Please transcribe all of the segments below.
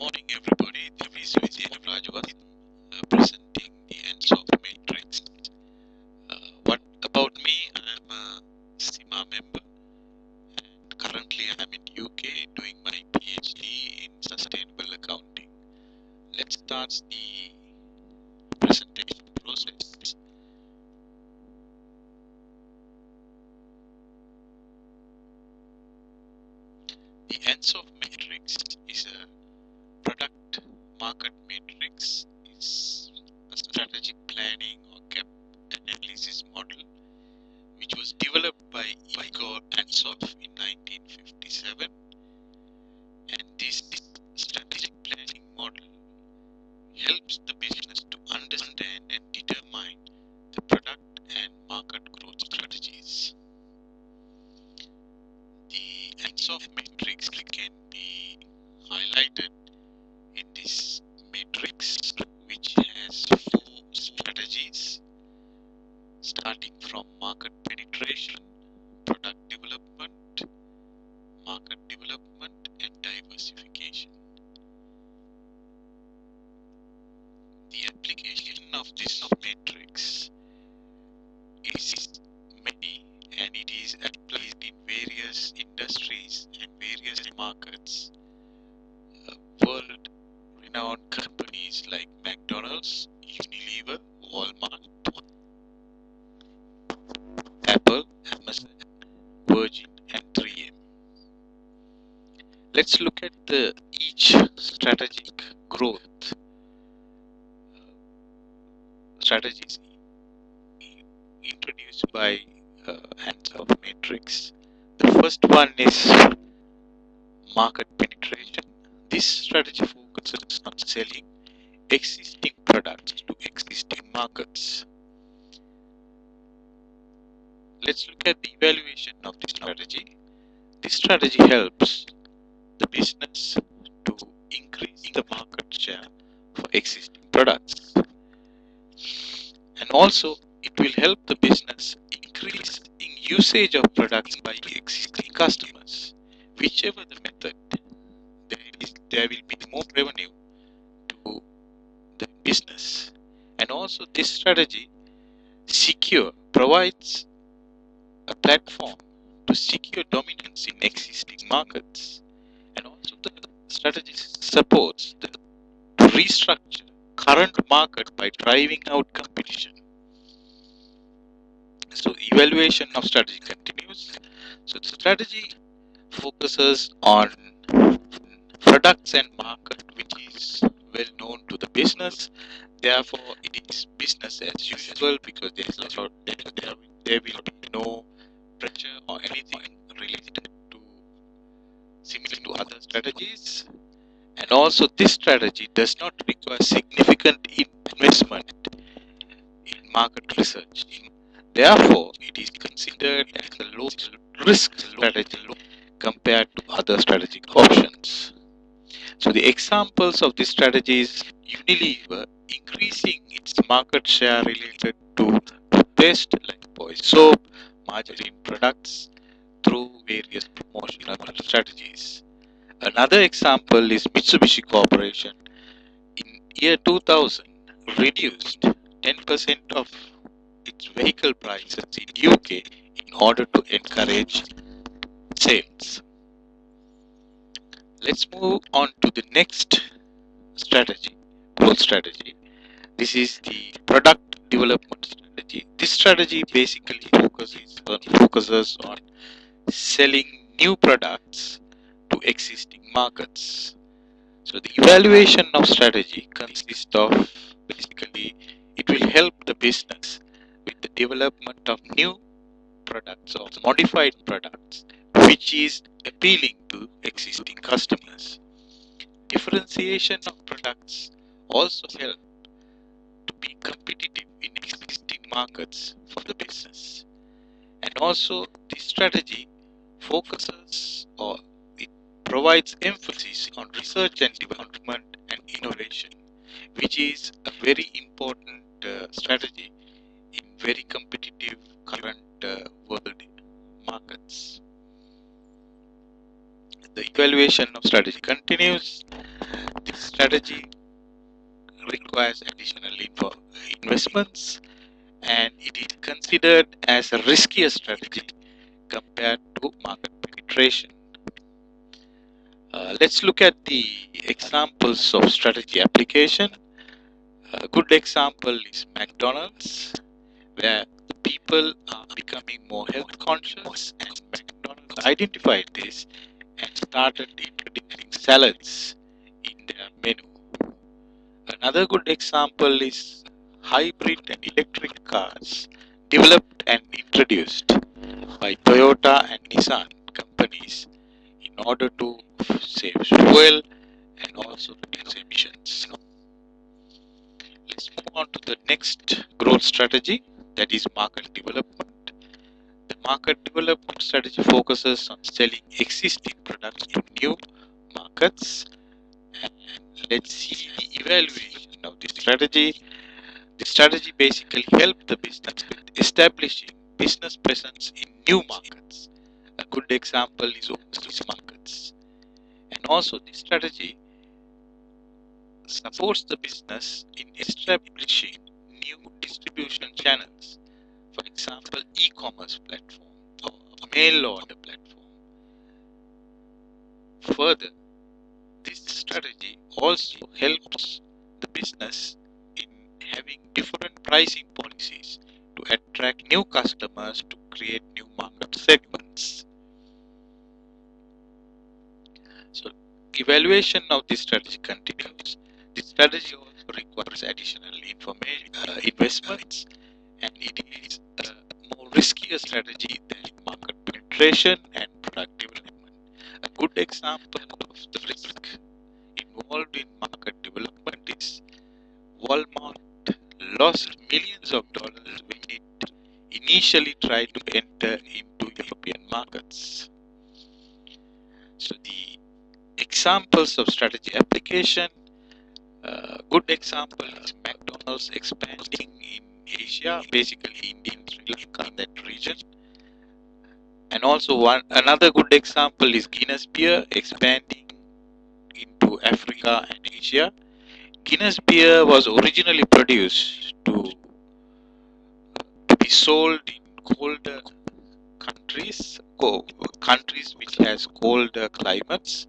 Morning, everybody. This is Vijay Rajawat presenting the ends of matrix. What about me? I'm a SIMA member, and currently I'm in UK doing my PhD in sustainable accounting. Let's start the presentation process. The ends of matrix is a product market matrix. Is a strategic planning or gap analysis model which was developed by Igor Ansoff in 1957. And this strategic planning model helps the business to understand and determine the product and market growth strategies. The Ansoff matrix can be highlighted in this matrix, which has four strategies starting from market penetration, product development, market development, and diversification. The application of this matrix is many, and it is applied in various industries and various markets. World renowned companies like McDonald's, Unilever, Walmart, Apple, Amazon, Virgin, and 3M. Let's look at each strategic growth strategies introduced by Ansoff matrix. The first one is market penetration. This strategy focuses on selling existing products to existing markets. Let's look at the evaluation of this strategy. This strategy helps the business to increase the market share for existing products. And also, it will help the business increase in usage of products by existing customers. Whichever the method, there will be more revenue to the business. And also, this strategy provides a platform to secure dominance in existing markets. And also, the strategy supports the to restructure current market by driving out competition. So evaluation of strategy continues. So the strategy focuses on products and market which is well known to the business. Therefore, it is business as usual because there will be no pressure or anything related to similar to other strategies. And also, this strategy does not require significant investment in market research. Therefore, it is considered as a low risk strategy compared to other strategic options. So, the examples of this strategy is Unilever increasing its market share related to toothpaste like boy soap, margarine products through various promotional strategies. Another example is Mitsubishi Corporation in year 2000 reduced 10% of its vehicle prices in UK in order to encourage sales. Let's move on to the next strategy, growth strategy. This is the product development strategy. This strategy basically focuses on selling new products to existing markets. So the evaluation of strategy consists of basically it will help the business with the development of new products or modified products which is appealing to existing customers. Differentiation of products also help to be competitive in existing markets for the business. And also this strategy focuses or it provides emphasis on research and development and innovation, which is a very important strategy in very competitive current world markets. The evaluation of strategy continues. This strategy requires additional investments, and it is considered as a riskier strategy compared to market penetration. Let's look at the examples of strategy application. A good example is McDonald's, where the people are becoming more health conscious, and McDonald's identified this and started introducing salads in their menu. Another good example is hybrid and electric cars developed and introduced by Toyota and Nissan companies in order to save fuel and also reduce emissions. Let's move on to the next growth strategy, that is market development. The market development strategy focuses on selling existing products in new markets. And let's see the evaluation of this strategy. The strategy basically helps the business with establishing business presence in new markets. A good example is overseas markets. And also, this strategy supports the business in establishing new distribution channels, for example, e-commerce platform or a mail order platform. Further, this strategy also helps the business in having different pricing policies to attract new customers to create new market segments. So, evaluation of this strategy continues. This strategy also requires additional investments, and it is a more riskier strategy than market penetration and product development. A good example of the risk involved in market development is Walmart lost millions of dollars when it initially tried to enter into European markets. So the examples of strategy application, good example is McDonald's expanding in Asia, basically India and Sri Lanka, in that region. And also another good example is Guinness Beer expanding into Africa and Asia. Guinness Beer was originally produced to be sold in colder countries which has colder climates,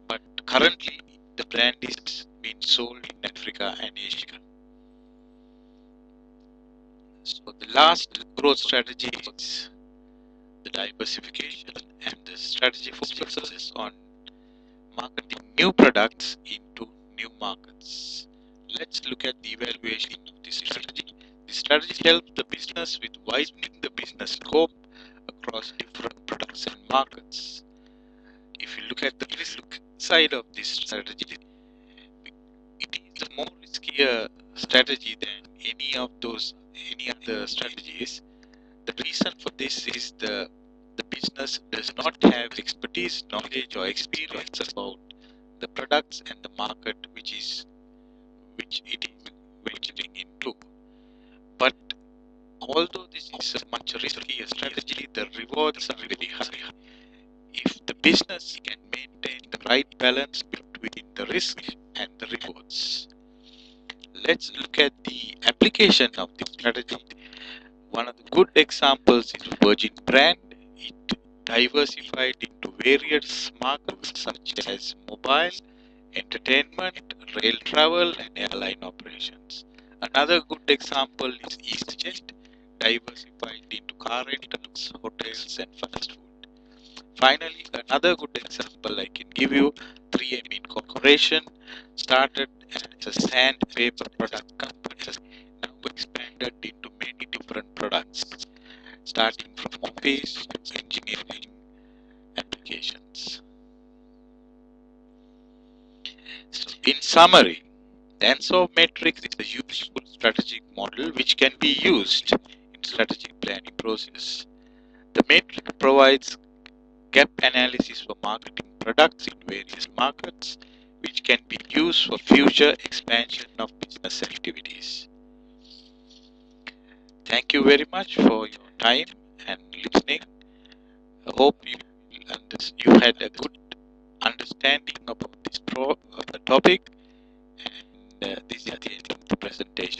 but currently the brand is being sold in Africa and Asia. So the last growth strategy is the diversification, and the strategy focuses on marketing new products into new markets. Let's look at the evaluation of this strategy. The strategy helps the business with widening the business scope across different products and markets. If you look at the risk side of this strategy, it is a more riskier strategy than any other strategies. The reason for this is the business does not have expertise, knowledge, or experience about the products and the market which it is venturing into. But although this is a much riskier strategy, the rewards are very high if the business can maintain the right balance between the risk and the rewards. Let's look at the application of this strategy. One of the good examples is Virgin brand. It diversified into various markets such as mobile, entertainment, rail travel, and airline operations. Another good example is EasyJet, diversified into car rentals, hotels, and fast food. Finally, another good example I can give you, 3M Incorporation started as a sandpaper product company, now expanded into many different products, starting from office to engineering applications. So in summary, the Ansoff matrix is a useful strategic model which can be used in strategic planning process. The matrix provides gap analysis for marketing products in various markets, which can be used for future expansion of business activities. Thank you very much for your time and listening. I hope you had a good understanding about this topic. this is the end of the presentation.